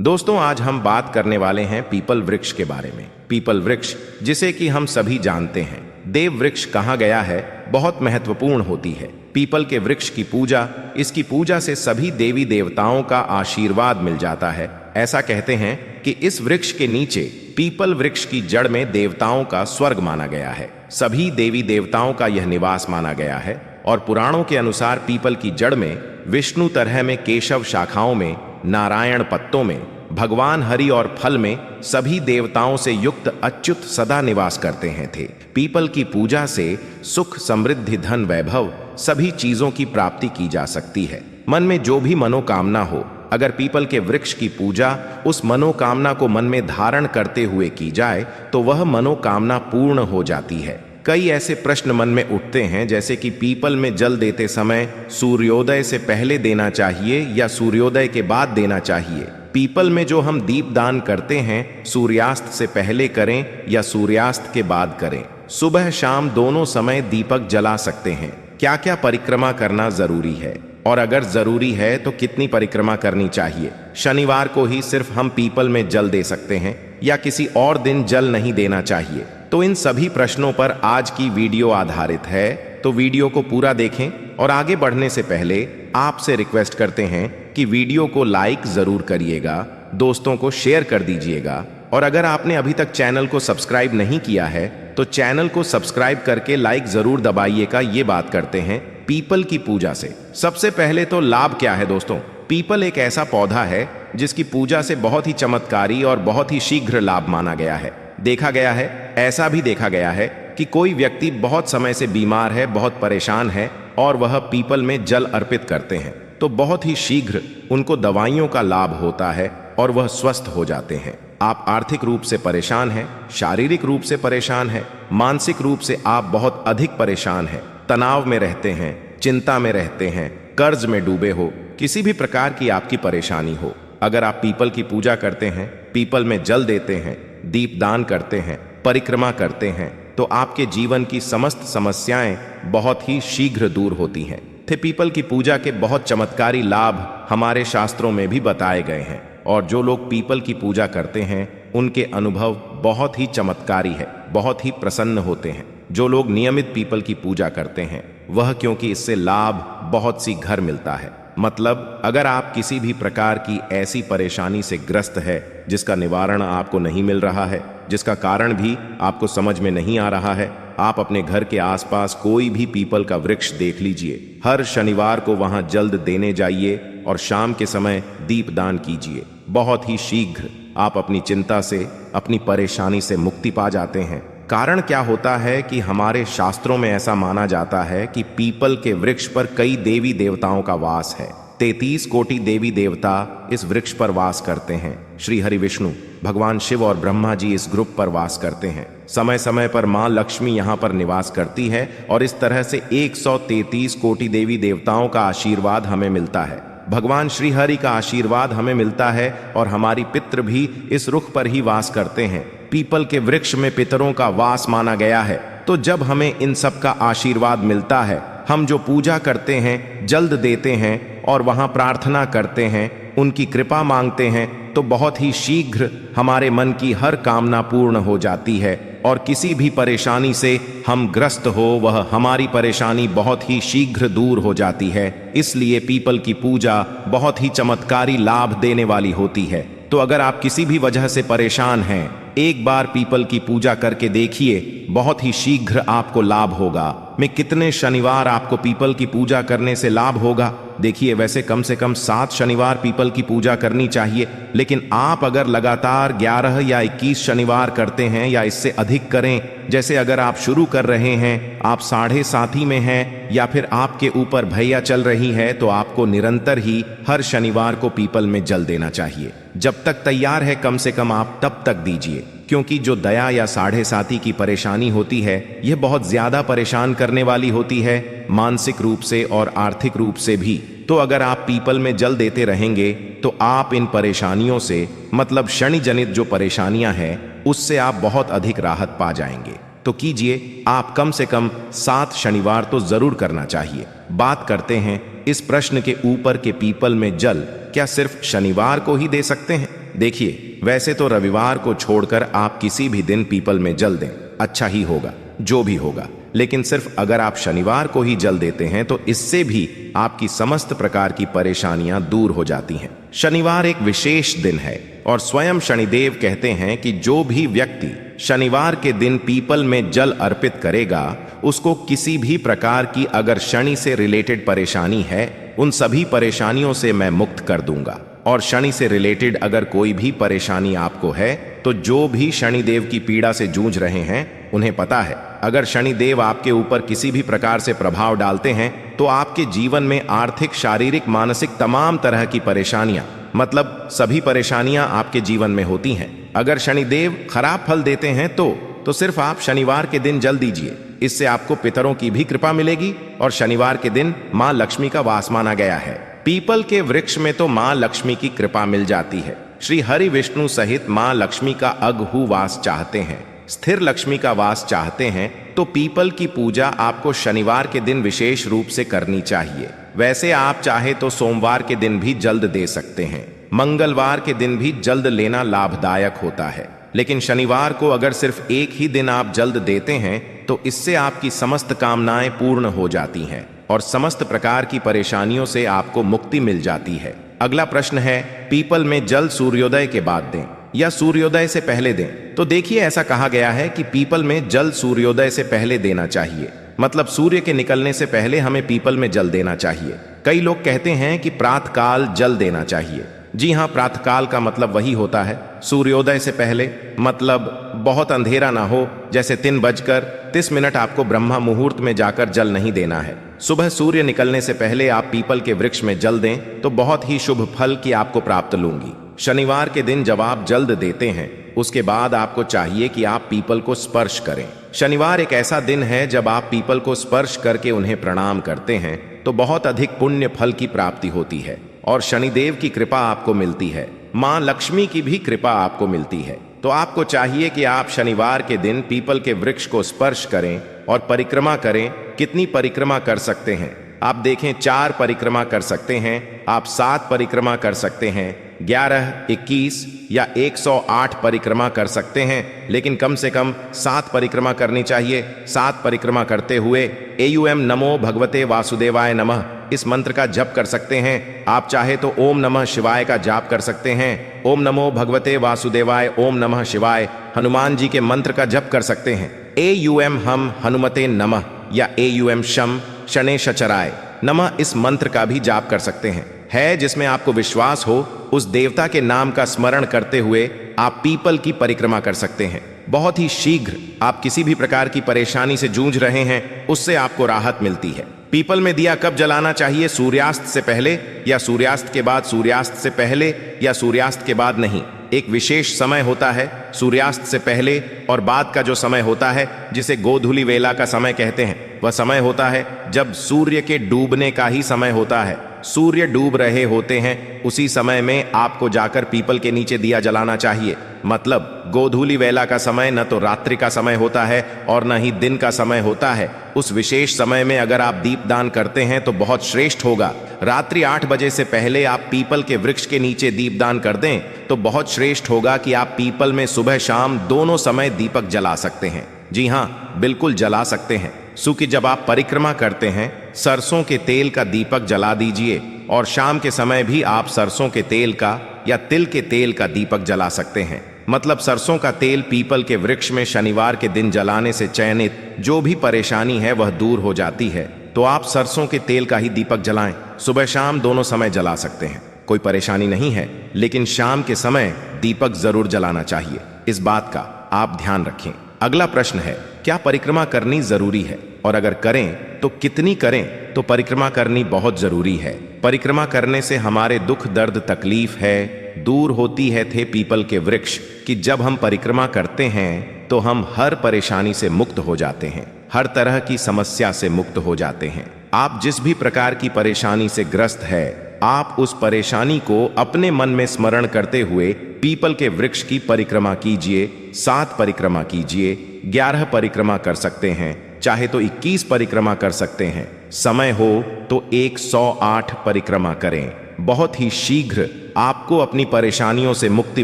दोस्तों, आज हम बात करने वाले हैं पीपल वृक्ष के बारे में। पीपल वृक्ष, जिसे कि हम सभी जानते हैं देव वृक्ष कहा गया है, बहुत महत्वपूर्ण होती है। पीपल के वृक्ष की पूजा, इसकी पूजा से सभी देवी देवताओं का आशीर्वाद मिल जाता है। ऐसा कहते हैं कि इस वृक्ष के नीचे पीपल वृक्ष की जड़ में देवताओं का स्वर्ग माना गया है। सभी देवी देवताओं का यह निवास माना गया है और पुराणों के अनुसार पीपल की जड़ में विष्णु तरह में, केशव शाखाओं में, नारायण पत्तों में, भगवान हरि और फल में सभी देवताओं से युक्त अच्युत सदा निवास करते हैं थे। पीपल की पूजा से सुख, समृद्धि, धन, वैभव सभी चीजों की प्राप्ति की जा सकती है। मन में जो भी मनोकामना हो, अगर पीपल के वृक्ष की पूजा उस मनोकामना को मन में धारण करते हुए की जाए तो वह मनोकामना पूर्ण हो जाती है। कई ऐसे प्रश्न मन में उठते हैं, जैसे कि पीपल में जल देते समय सूर्योदय से पहले देना चाहिए या सूर्योदय के बाद देना चाहिए। पीपल में जो हम दीप दान करते हैं, सूर्यास्त से पहले करें या सूर्यास्त के बाद करें। सुबह शाम दोनों समय दीपक जला सकते हैं। क्या क्या परिक्रमा करना जरूरी है, और अगर जरूरी है तो कितनी परिक्रमा करनी चाहिए। शनिवार को ही सिर्फ हम पीपल में जल दे सकते हैं या किसी और दिन जल नहीं देना चाहिए। तो इन सभी प्रश्नों पर आज की वीडियो आधारित है, तो वीडियो को पूरा देखें। और आगे बढ़ने से पहले आपसे रिक्वेस्ट करते हैं कि वीडियो को लाइक जरूर करिएगा, दोस्तों को शेयर कर दीजिएगा, और अगर आपने अभी तक चैनल को सब्सक्राइब नहीं किया है तो चैनल को सब्सक्राइब करके लाइक जरूर दबाइएगा। ये बात करते हैं पीपल की पूजा से। सबसे पहले तो लाभ क्या है दोस्तों। पीपल एक ऐसा पौधा है जिसकी पूजा से बहुत ही चमत्कारी और बहुत ही शीघ्र लाभ माना गया है। देखा गया है, ऐसा भी देखा गया है कि कोई व्यक्ति बहुत समय से बीमार है, बहुत परेशान है, और वह पीपल में जल अर्पित करते हैं तो बहुत ही शीघ्र उनको दवाइयों का लाभ होता है और वह स्वस्थ हो जाते हैं। आप आर्थिक रूप से परेशान हैं, शारीरिक रूप से परेशान हैं, मानसिक रूप से आप बहुत अधिक परेशान हैं, तनाव में रहते हैं, चिंता में रहते हैं, कर्ज में डूबे हो, किसी भी प्रकार की आपकी परेशानी हो, अगर आप पीपल की पूजा करते हैं, पीपल में जल देते हैं, दीप दान करते हैं, परिक्रमा करते हैं, तो आपके जीवन की समस्त समस्याएं बहुत ही शीघ्र दूर होती हैं। पीपल की पूजा के बहुत चमत्कारी लाभ हमारे शास्त्रों में भी बताए गए हैं, और जो लोग पीपल की पूजा करते हैं उनके अनुभव बहुत ही चमत्कारी है, बहुत ही प्रसन्न होते हैं। जो लोग नियमित पीपल की पूजा करते हैं वह, क्योंकि इससे लाभ बहुत सी घर मिलता है। मतलब अगर आप किसी भी प्रकार की ऐसी परेशानी से ग्रस्त है जिसका निवारण आपको नहीं मिल रहा है, जिसका कारण भी आपको समझ में नहीं आ रहा है, आप अपने घर के आसपास कोई भी पीपल का वृक्ष देख लीजिए, हर शनिवार को वहां जल्द देने जाइए और शाम के समय दीप दान कीजिए। बहुत ही शीघ्र आप अपनी चिंता से, अपनी परेशानी से मुक्ति पा जाते हैं। कारण क्या होता है कि हमारे शास्त्रों में ऐसा माना जाता है कि पीपल के वृक्ष पर कई देवी देवताओं का वास है। 33 कोटि देवी देवता इस वृक्ष पर वास करते हैं। श्री हरि विष्णु, भगवान शिव और ब्रह्मा जी इस ग्रुप पर वास करते हैं। समय समय पर मां लक्ष्मी यहाँ पर निवास करती है, और इस तरह से 133 कोटि देवी देवताओं का आशीर्वाद हमें मिलता है। भगवान श्री हरि का आशीर्वाद हमें मिलता है, और हमारी पितृ भी इस रुख पर ही वास करते हैं। पीपल के वृक्ष में पितरों का वास माना गया है। तो जब हमें इन सब का आशीर्वाद मिलता है, हम जो पूजा करते हैं, जल्द देते हैं और वहां प्रार्थना करते हैं, उनकी कृपा मांगते हैं, तो बहुत ही शीघ्र हमारे मन की हर कामना पूर्ण हो जाती है, और किसी भी परेशानी से हम ग्रस्त हो, वह हमारी परेशानी बहुत ही शीघ्र दूर हो जाती है। इसलिए पीपल की पूजा बहुत ही चमत्कारी लाभ देने वाली होती है। तो अगर आप किसी भी वजह से परेशान हैं, एक बार पीपल की पूजा करके देखिए, बहुत ही शीघ्र आपको लाभ होगा। मैं कितने शनिवार आपको पीपल की पूजा करने से लाभ होगा? देखिए, वैसे कम से कम 7 शनिवार पीपल की पूजा करनी चाहिए, लेकिन आप अगर लगातार 11 या 21 शनिवार करते हैं या इससे अधिक करें, जैसे अगर आप शुरू कर रहे हैं, आप 7.5 में हैं, या फिर आपके ऊपर भैया चल रही है, तो आपको निरंतर ही हर शनिवार को पीपल में जल देना चाहिए। जब तक तैयार है कम से कम आप तब तक दीजिए, क्योंकि जो दया या 7.5 की परेशानी होती है, यह बहुत ज्यादा परेशान करने वाली होती है, मानसिक रूप से और आर्थिक रूप से भी। तो अगर आप पीपल में जल देते रहेंगे तो आप इन परेशानियों से, मतलब शनि जनित जो परेशानियां हैं, उससे आप बहुत अधिक राहत पा जाएंगे। तो कीजिए, आप कम से कम 7 शनिवार तो जरूर करना चाहिए। बात करते हैं इस प्रश्न के ऊपर के पीपल में जल क्या सिर्फ शनिवार को ही दे सकते हैं? देखिए, वैसे तो रविवार को छोड़कर आप किसी भी दिन पीपल में जल दें, अच्छा ही होगा, जो भी होगा। लेकिन सिर्फ अगर आप शनिवार को ही जल देते हैं तो इससे भी आपकी समस्त प्रकार की परेशानियां दूर हो जाती हैं। शनिवार एक विशेष दिन है और स्वयं शनिदेव कहते हैं कि जो भी व्यक्ति शनिवार के दिन पीपल में जल अर्पित करेगा, उसको किसी भी प्रकार की अगर शनि से रिलेटेड परेशानी है, उन सभी परेशानियों से मैं मुक्त कर दूंगा। और शनि से रिलेटेड अगर कोई भी परेशानी आपको है, तो जो भी शनिदेव की पीड़ा से जूझ रहे हैं उन्हें पता है, अगर शनिदेव आपके ऊपर किसी भी प्रकार से प्रभाव डालते हैं तो आपके जीवन में आर्थिक, शारीरिक, मानसिक तमाम तरह की परेशानियां, मतलब सभी परेशानियां आपके जीवन में होती हैं। अगर शनिदेव खराब फल देते हैं तो सिर्फ आप शनिवार के दिन जल दीजिए। इससे आपको पितरों की भी कृपा मिलेगी और शनिवार के दिन मां लक्ष्मी का वास माना गया है। पीपल के वृक्ष में तो मां लक्ष्मी की कृपा मिल जाती है। श्री हरि विष्णु सहित मां लक्ष्मी का अगहु वास चाहते हैं, स्थिर लक्ष्मी का वास चाहते हैं, तो पीपल की पूजा आपको शनिवार के दिन विशेष रूप से करनी चाहिए। वैसे आप चाहे तो सोमवार के दिन भी जल्द दे सकते हैं, मंगलवार के दिन भी जल्द लेना लाभदायक होता है। लेकिन शनिवार को अगर सिर्फ एक ही दिन आप जल्द देते हैं तो इससे आपकी समस्त कामनाएं पूर्ण हो जाती हैं और समस्त प्रकार की परेशानियों से आपको मुक्ति मिल जाती है। अगला प्रश्न है, पीपल में जल सूर्योदय के बाद दें या सूर्योदय से पहले दें? तो देखिए, ऐसा कहा गया है कि पीपल में जल सूर्योदय से पहले देना चाहिए, मतलब सूर्य के निकलने से पहले हमें पीपल में जल देना चाहिए। कई लोग कहते हैं कि प्रातःकाल जल देना चाहिए। जी हाँ, प्रातःकाल का मतलब वही होता है सूर्योदय से पहले, मतलब बहुत अंधेरा ना हो, जैसे 3:30 आपको ब्रह्मा मुहूर्त में जाकर जल नहीं देना है। सुबह सूर्य निकलने से पहले आप पीपल के वृक्ष में जल दें तो बहुत ही शुभ फल की आपको प्राप्त लूंगी। शनिवार के दिन जब आप जल्द देते हैं, उसके बाद आपको चाहिए कि आप पीपल को स्पर्श करें। शनिवार एक ऐसा दिन है जब आप पीपल को स्पर्श करके उन्हें प्रणाम करते हैं तो बहुत अधिक पुण्य फल की प्राप्ति होती है और शनिदेव की कृपा आपको मिलती है, मां लक्ष्मी की भी कृपा आपको मिलती है। तो आपको चाहिए कि आप शनिवार के दिन पीपल के वृक्ष को स्पर्श करें और परिक्रमा करें। कितनी परिक्रमा कर सकते हैं आप देखें, 4 परिक्रमा कर सकते हैं, आप 7 परिक्रमा कर सकते हैं, 11, 21 या 108 परिक्रमा कर सकते हैं, लेकिन कम से कम 7 परिक्रमा करनी चाहिए। 7 परिक्रमा करते हुए एयूएम नमो भगवते वासुदेवाय नमः इस मंत्र का जप कर सकते हैं। आप चाहे तो ओम नमः शिवाय का जाप कर सकते हैं। ओम नमो भगवते वासुदेवाय, ओम नमः शिवाय, हनुमान जी के मंत्र का जप कर सकते हैं। एयूएम हम हनुमते नमः या एयूएम शम शने शचराय नमः इस मंत्र का भी जाप कर सकते हैं। जिसमें आपको विश्वास हो, उस देवता के नाम का स्मरण करते हुए आप पीपल की परिक्रमा कर सकते हैं। बहुत ही शीघ्र आप किसी भी प्रकार की परेशानी से जूझ रहे हैं, उससे आपको राहत मिलती है। पीपल में दिया कब जलाना चाहिए? सूर्यास्त से पहले या सूर्यास्त के बाद? सूर्यास्त से पहले या सूर्यास्त के बाद नहीं, एक विशेष समय होता है सूर्यास्त से पहले और बाद का जो समय होता है, जिसे गोधूलि वेला का समय कहते हैं, वह समय होता है जब सूर्य के डूबने का ही समय होता है। सूर्य डूब रहे होते हैं, उसी समय में आपको जाकर पीपल के नीचे दिया जलाना चाहिए। मतलब गोधूलि वेला का समय न तो रात्रि का समय होता है और न ही दिन का समय होता है। उस विशेष समय में अगर आप दीपदान करते हैं तो बहुत श्रेष्ठ होगा। रात्रि 8 बजे से पहले आप पीपल के वृक्ष के नीचे दीपदान कर दें तो बहुत श्रेष्ठ होगा कि आप पीपल में सुबह शाम दोनों समय दीपक जला सकते हैं। जी हाँ, बिल्कुल जला सकते हैं। क्योंकि जब आप परिक्रमा करते हैं, सरसों के तेल का दीपक जला दीजिए और शाम के समय भी आप सरसों के तेल का या तिल के तेल का दीपक जला सकते हैं। मतलब सरसों का तेल पीपल के वृक्ष में शनिवार के दिन जलाने से चयनित जो भी परेशानी है वह दूर हो जाती है। तो आप सरसों के तेल का ही दीपक जलाएं। सुबह शाम दोनों समय जला सकते हैं, कोई परेशानी नहीं है, लेकिन शाम के समय दीपक जरूर जलाना चाहिए। इस बात का आप ध्यान रखें। अगला प्रश्न है, क्या परिक्रमा करनी जरूरी है और अगर करें तो कितनी करें? तो परिक्रमा करनी बहुत जरूरी है। परिक्रमा करने से हमारे दुख, दर्द, तकलीफ है दूर होती है। थे पीपल के वृक्ष कि जब हम परिक्रमा करते हैं तो हम हर परेशानी से मुक्त हो जाते हैं, हर तरह की समस्या से मुक्त हो जाते हैं। आप जिस भी प्रकार की परेशानी से ग्रस्त है, आप उस परेशानी को अपने मन में स्मरण करते हुए पीपल के वृक्ष की परिक्रमा कीजिए। 7 परिक्रमा कीजिए, 11 परिक्रमा कर सकते हैं, चाहे तो 21 परिक्रमा कर सकते हैं। समय हो तो 108 परिक्रमा करें। बहुत ही शीघ्र आपको अपनी परेशानियों से मुक्ति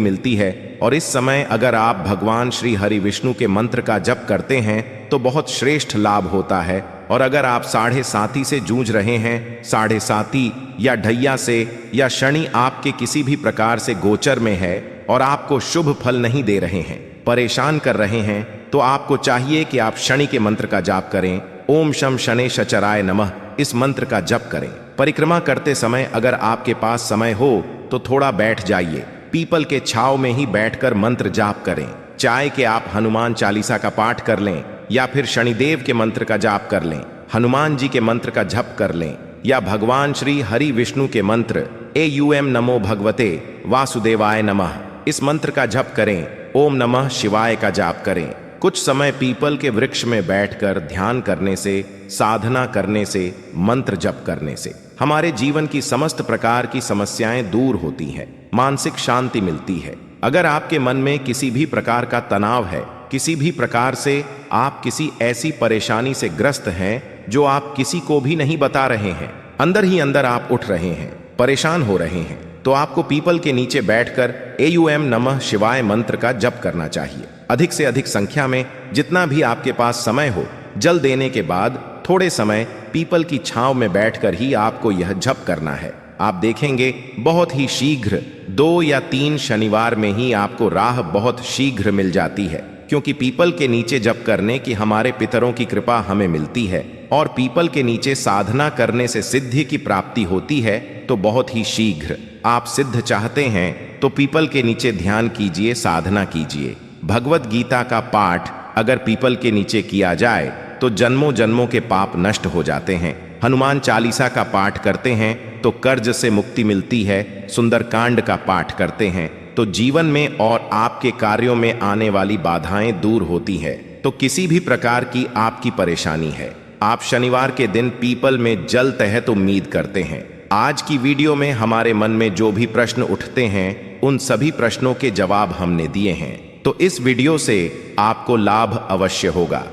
मिलती है। और इस समय अगर आप भगवान श्री हरि विष्णु के मंत्र का जप करते हैं तो बहुत श्रेष्ठ लाभ होता है। और अगर आप साढ़े साती से जूझ रहे हैं, साढ़े साती या ढैया से, या शनि आपके किसी भी प्रकार से गोचर में है और आपको शुभ फल नहीं दे रहे हैं, परेशान कर रहे हैं, तो आपको चाहिए कि आप शनि के मंत्र का जाप करें। ओम शम शने शचराय नमः इस मंत्र का जप करें। परिक्रमा करते समय अगर आपके पास समय हो तो थोड़ा बैठ जाइए, पीपल के छांव में ही बैठकर मंत्र जाप करें। चाहे कि आप हनुमान चालीसा का पाठ कर लें या फिर शनिदेव के मंत्र का जाप कर लें, हनुमान जी के मंत्र का जप कर लें, या भगवान श्री हरि विष्णु के मंत्र एयूएम नमो भगवते वासुदेवाय नमः इस मंत्र का जप करें। ओम नमः शिवाय का जाप करें। कुछ समय पीपल के वृक्ष में बैठकर ध्यान करने से, साधना करने से, मंत्र जप करने से हमारे जीवन की समस्त प्रकार की समस्याएं दूर होती हैं, मानसिक शांति मिलती है। अगर आपके मन में किसी भी प्रकार का तनाव है, किसी भी प्रकार से आप किसी ऐसी परेशानी से ग्रस्त हैं जो आप किसी को भी नहीं बता रहे हैं, अंदर ही अंदर आप उठ रहे हैं, परेशान हो रहे हैं, तो आपको पीपल के नीचे बैठकर एयूएम नमः शिवाय मंत्र का जप करना चाहिए। अधिक से अधिक संख्या में जितना भी आपके पास समय हो, जल देने के बाद थोड़े समय पीपल की छांव में बैठकर ही आपको यह जप करना है। आप देखेंगे बहुत ही शीघ्र 2 या 3 शनिवार में ही आपको राह बहुत शीघ्र मिल जाती है, क्योंकि पीपल के नीचे जप करने की हमारे पितरों की कृपा हमें मिलती है और पीपल के नीचे साधना करने से सिद्धि की प्राप्ति होती है। तो बहुत ही शीघ्र आप सिद्ध चाहते हैं तो पीपल के नीचे ध्यान कीजिए, साधना कीजिए। भगवत गीता का पाठ अगर पीपल के नीचे किया जाए तो जन्मों जन्मों के पाप नष्ट हो जाते हैं। हनुमान चालीसा का पाठ करते हैं तो कर्ज से मुक्ति मिलती है। सुंदरकांड का पाठ करते हैं तो जीवन में और आपके कार्यों में आने वाली बाधाएं दूर होती है। तो किसी भी प्रकार की आपकी परेशानी है, आप शनिवार के दिन पीपल में जल तहत उम्मीद करते हैं। आज की वीडियो में हमारे मन में जो भी प्रश्न उठते हैं उन सभी प्रश्नों के जवाब हमने दिए हैं, तो इस वीडियो से आपको लाभ अवश्य होगा।